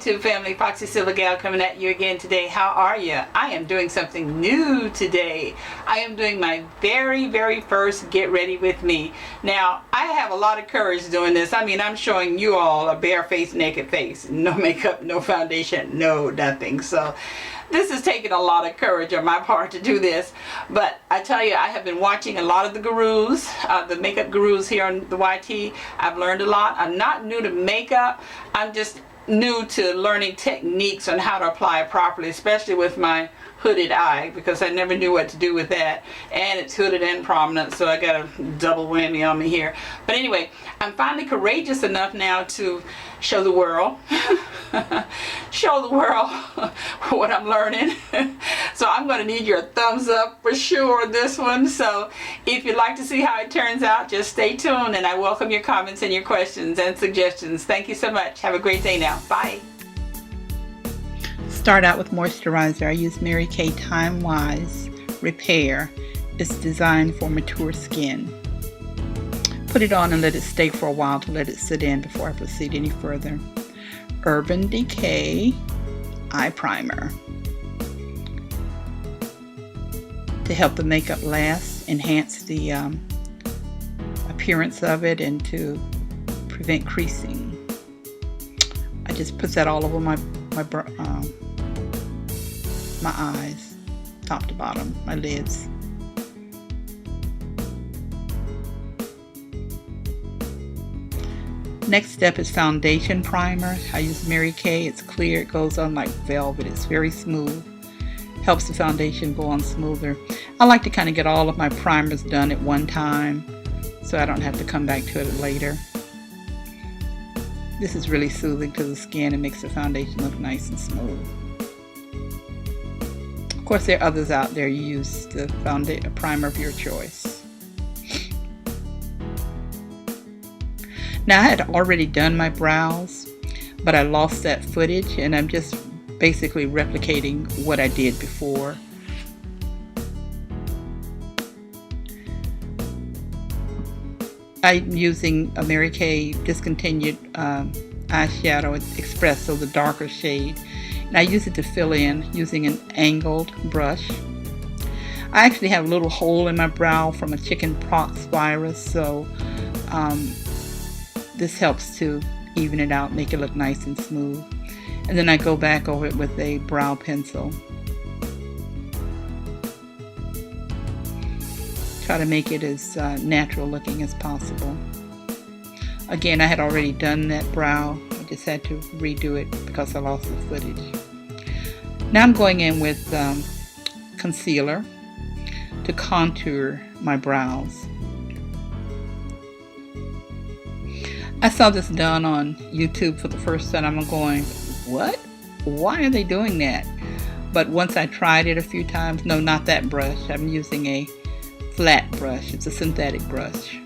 YouTube family, Foxy Silver Gal coming at you again today. How are you? I am doing something new today. I am doing my very first Get Ready With Me. Now, I have a lot of courage doing this. I mean, I'm showing you all a bare face, naked face. No makeup, no foundation, no nothing. So this is taking a lot of courage on my part to do this, but I tell you, I have been watching a lot of the gurus, the makeup gurus here on the YT. I've learned a lot. I'm not new to makeup. I'm just new to learning techniques on how to apply it properly, especially with my hooded eye, because I never knew what to do with that, and it's hooded and prominent, so I got a double whammy on me here. But anyway, I'm finally courageous enough now to show the world what I'm learning. So I'm going to need your thumbs up for sure on this one. So if you'd like to see how it turns out, just stay tuned, and I welcome your comments and your questions and suggestions. Thank you so much. Have a great day now. Bye. Start out with moisturizer. I use Mary Kay Timewise Repair. It's designed for mature skin. Put it on and let it stay for a while to let it sit in before I proceed any further. Urban Decay Eye Primer to help the makeup last, enhance the appearance of it, and to prevent creasing. I just put that all over my eyes, top to bottom, my lids. Next step is foundation primer. I use Mary Kay. It's clear. It goes on like velvet. It's very smooth. Helps the foundation go on smoother. I like to kind of get all of my primers done at one time so I don't have to come back to it later. This is really soothing to the skin and makes the foundation look nice and smooth. Of course, there are others out there. You use the primer of your choice. Now, I had already done my brows, but I lost that footage, and I'm just basically replicating what I did before. I'm using a Mary Kay discontinued eyeshadow, Espresso, the darker shade. And I use it to fill in using an angled brush. I actually have a little hole in my brow from a chicken pox virus, so this helps to even it out, make it look nice and smooth. And then I go back over it with a brow pencil. Try to make it as natural looking as possible. Again, I had already done that brow. I just had to redo it because I lost the footage. Now I'm going in with concealer to contour my brows. I saw this done on YouTube for the first time. I'm going, what? Why are they doing that? But once I tried it a few times, no, not that brush. I'm using a flat brush. It's a synthetic brush.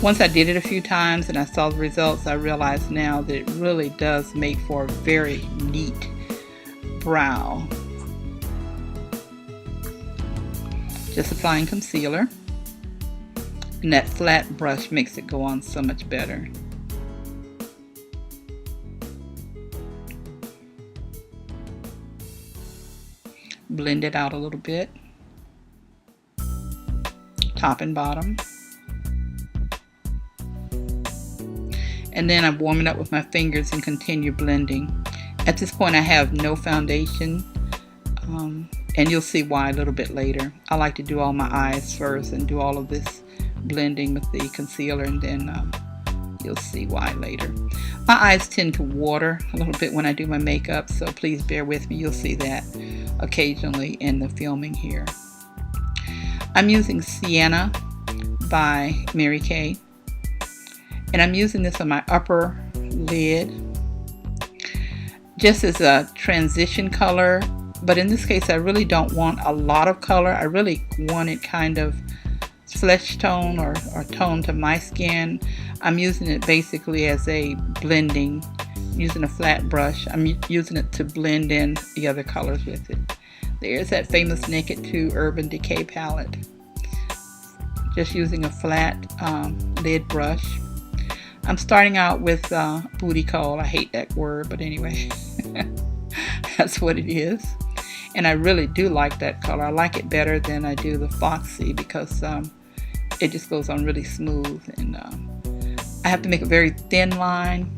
Once I did it a few times and I saw the results, I realized now that it really does make for a very neat brow. Just applying concealer, and that flat brush makes it go on so much better. Blend it out a little bit, top and bottom. And then I'm warming up with my fingers and continue blending. At this point I have no foundation, and you'll see why a little bit later. I like to do all my eyes first and do all of this blending with the concealer, and then you'll see why later. My eyes tend to water a little bit when I do my makeup, so please bear with me. You'll see that occasionally in the filming here. I'm using Sienna by Mary Kay, and I'm using this on my upper lid just as a transition color, but in this case I really don't want a lot of color. I really want it kind of flesh tone or tone to my skin. I'm using it basically as a blending, using a flat brush. I'm using it to blend in the other colors with it. There's that famous Naked 2 Urban Decay palette. Just using a flat lid brush. I'm starting out with booty call. I hate that word, but anyway, that's what it is. And I really do like that color. I like it better than I do the Foxy because it just goes on really smooth. And I have to make a very thin line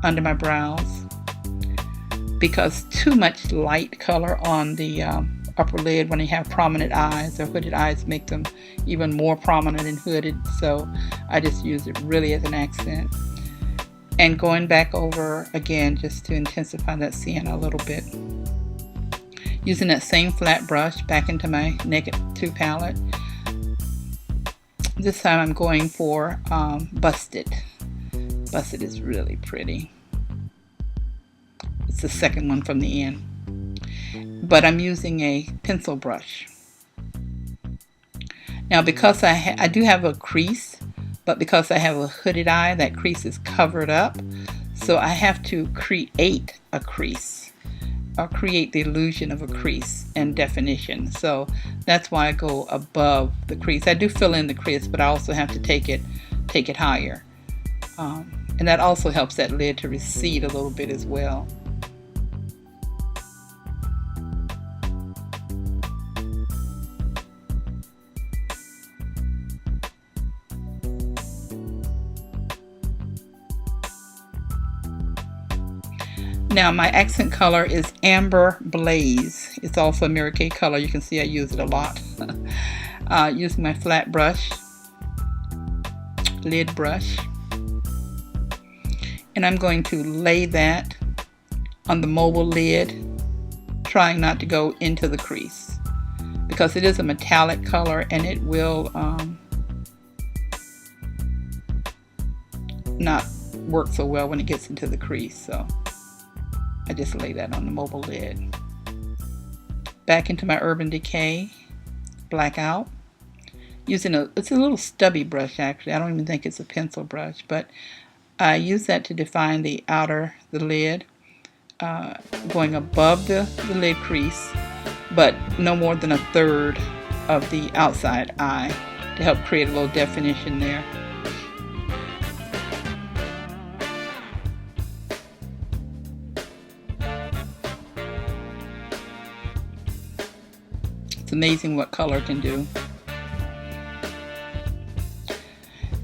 under my brows because too much light color on the upper lid when you have prominent eyes or hooded eyes make them even more prominent and hooded. So I just use it really as an accent. And going back over again just to intensify that sienna a little bit. Using that same flat brush back into my Naked 2 palette. This time I'm going for Busted. Busted is really pretty. It's the second one from the end. But I'm using a pencil brush. Now because I do have a crease, but because I have a hooded eye, that crease is covered up. So I have to create a crease, or create the illusion of a crease and definition. So that's why I go above the crease. I do fill in the crease, but I also have to take it higher. And that also helps that lid to recede a little bit as well. Now my accent color is Amber Blaze. It's also a Mary Kay color. You can see I use it a lot. Using my flat brush, lid brush. And I'm going to lay that on the mobile lid, trying not to go into the crease. Because it is a metallic color and it will not work so well when it gets into the crease. So I just lay that on the mobile lid. Back into my Urban Decay Blackout. Using it's a little stubby brush actually. I don't even think it's a pencil brush, but I use that to define the lid, going above the lid crease, but no more than a third of the outside eye to help create a little definition there. It's amazing what color can do.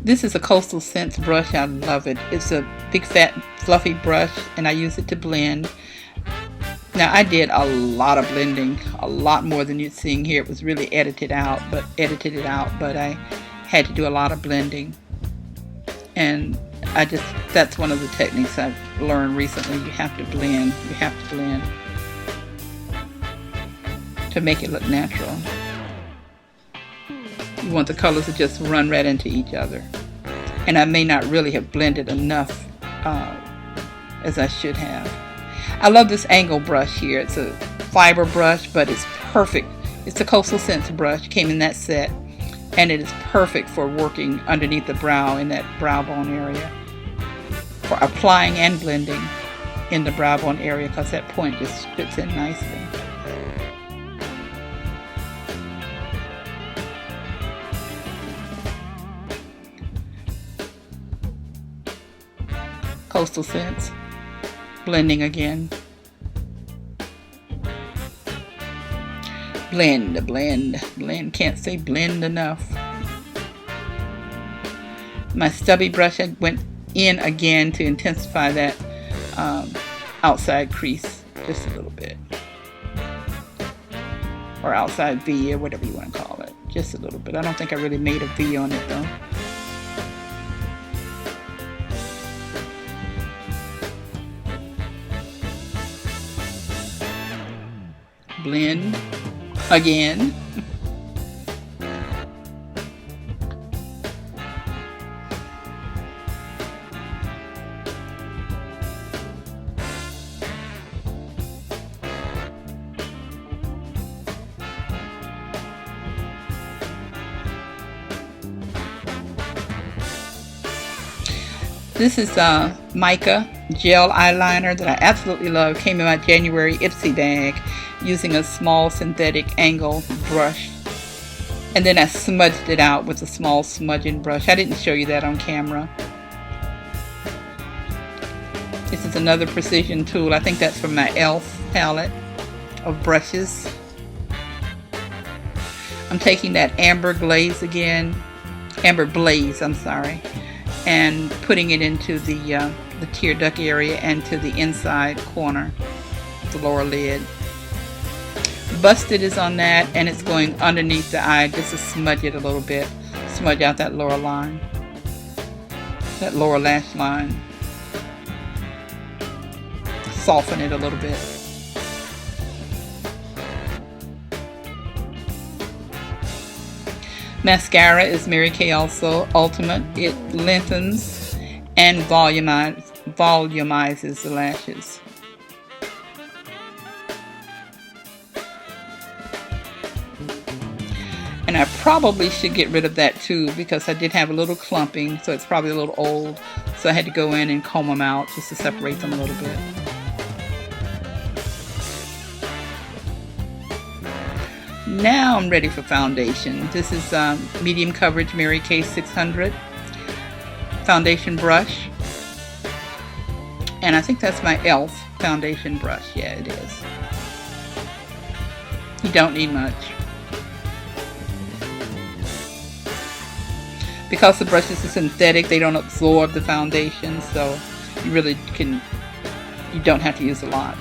This is a Coastal Scents brush. I love it. It's a big fat fluffy brush and I use it to blend. Now I did a lot of blending, a lot more than you're seeing here. It was really edited it out, but I had to do a lot of blending. And that's one of the techniques I've learned recently. You have to blend. You have to blend to make it look natural. You want the colors to just run right into each other. And I may not really have blended enough as I should have. I love this angle brush here. It's a fiber brush, but it's perfect. It's a Coastal Scents brush, came in that set. And it is perfect for working underneath the brow in that brow bone area. For applying and blending in the brow bone area because that point just fits in nicely. Coastal Scents, blending again. Blend, blend, blend. Can't say blend enough. My stubby brush, I went in again to intensify that outside crease just a little bit. Or outside V or whatever you want to call it. Just a little bit. I don't think I really made a V on it though. Blend again. This is Mica Gel Eyeliner that I absolutely love. Came in my January Ipsy bag using a small synthetic angle brush. And then I smudged it out with a small smudging brush. I didn't show you that on camera. This is another precision tool. I think that's from my e.l.f. palette of brushes. I'm taking that amber glaze again, amber blaze, I'm sorry, and putting it into the tear duct area and to the inside corner, the lower lid. Busted is on that, and it's going underneath the eye just to smudge it a little bit, smudge out that lower line, that lower lash line, soften it a little bit. Mascara is Mary Kay also Ultimate. It lengthens and volumizes the lashes. And I probably should get rid of that too, because I did have a little clumping, so it's probably a little old. So I had to go in and comb them out just to separate them a little bit. Now I'm ready for foundation. This is medium coverage Mary Kay 600 foundation brush. And I think that's my e.l.f. foundation brush. Yeah, it is. You don't need much. Because the brushes are synthetic, they don't absorb the foundation, so you don't have to use a lot.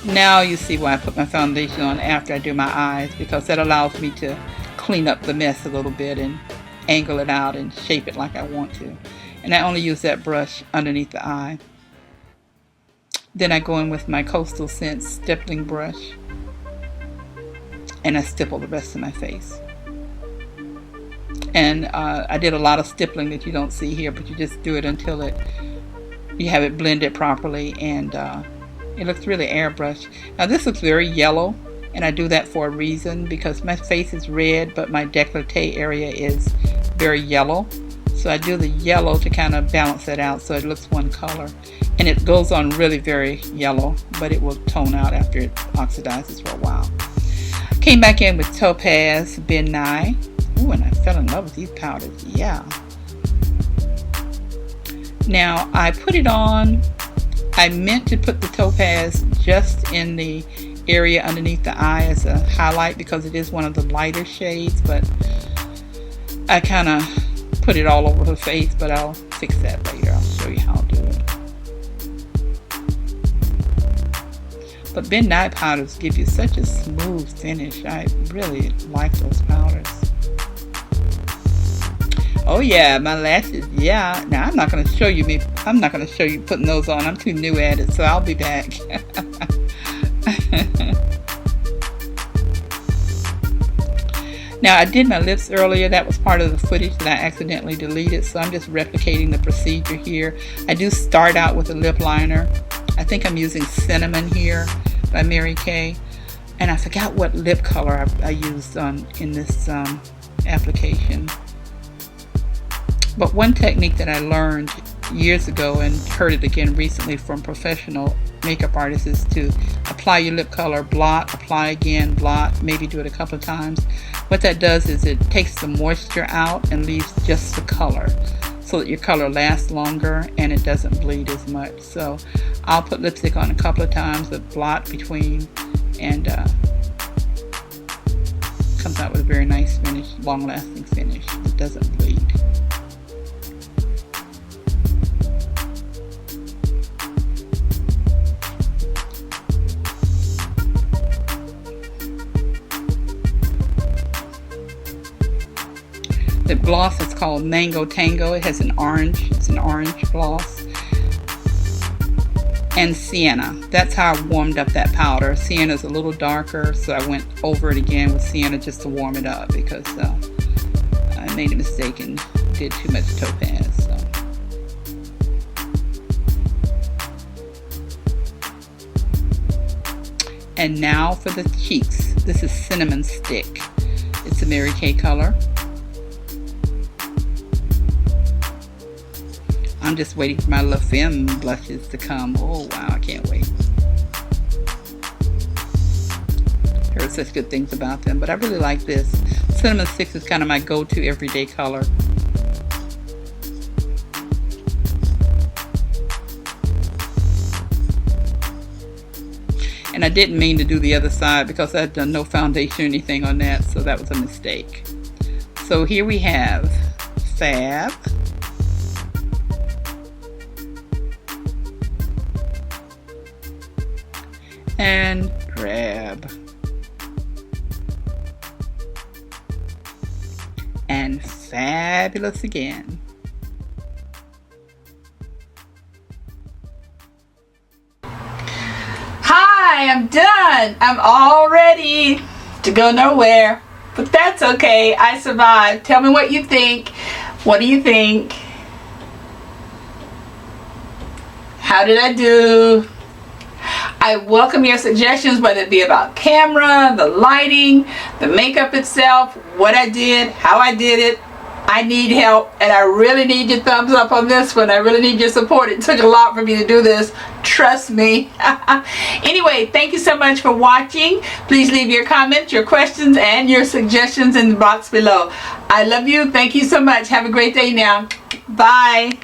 Now you see why I put my foundation on after I do my eyes, because that allows me to clean up the mess a little bit and angle it out and shape it like I want to. And I only use that brush underneath the eye. Then I go in with my Coastal Scents stippling brush and I stipple the rest of my face. And I did a lot of stippling that you don't see here, but you just do it until you have it blended properly, and it looks really airbrushed. Now this looks very yellow, and I do that for a reason, because my face is red, but my décolleté area is very yellow. So I do the yellow to kind of balance it out so it looks one color. And it goes on really very yellow, but it will tone out after it oxidizes for a while. Came back in with Topaz Ben Nye. Ooh, and I fell in love with these powders. Yeah. Now I put it on. I meant to put the Topaz just in the area underneath the eye as a highlight, because it is one of the lighter shades, but I kind of put it all over the face, but I'll fix that later. I'll show you how I'll do it. But Ben Nye powders give you such a smooth finish. I really like those powders. Oh yeah, my lashes. Yeah. Now I'm not going to show you putting those on. I'm too new at it, so I'll be back. Now I did my lips earlier. That was part of the footage that I accidentally deleted, so I'm just replicating the procedure here. I do start out with a lip liner. I think I'm using Cinnamon here by Mary Kay, and I forgot what lip color I used in this application. But one technique that I learned years ago and heard it again recently from professional makeup artists is to apply your lip color, blot, apply again, blot, maybe do it a couple of times. What that does is it takes the moisture out and leaves just the color, so that your color lasts longer and it doesn't bleed as much. So I'll put lipstick on a couple of times, the blot between, and comes out with a very nice finish, long-lasting finish that doesn't bleed. The gloss is called Mango Tango. It has it's an orange gloss. And Sienna. That's how I warmed up that powder. Sienna's a little darker, so I went over it again with Sienna just to warm it up, because I made a mistake and did too much Topaz. So. And now for the cheeks. This is Cinnamon Stick. It's a Mary Kay color. I'm just waiting for my Volu-firm blushes to come. Oh wow, I can't wait. Heard such good things about them, but I really like this. Cinnamon Stick is kind of my go-to everyday color. And I didn't mean to do the other side because I had done no foundation or anything on that, so that was a mistake. So here we have Fab, and Drab, and Fabulous again. Hi, I'm done. I'm all ready to go nowhere, but that's okay. I survived. Tell me what you think. What do you think? How did I do? I welcome your suggestions, whether it be about camera, the lighting, the makeup itself, what I did, how I did it. I need help, and I really need your thumbs up on this one. I really need your support. It took a lot for me to do this. Trust me. Anyway, thank you so much for watching. Please leave your comments, your questions, and your suggestions in the box below. I love you. Thank you so much. Have a great day now. Bye.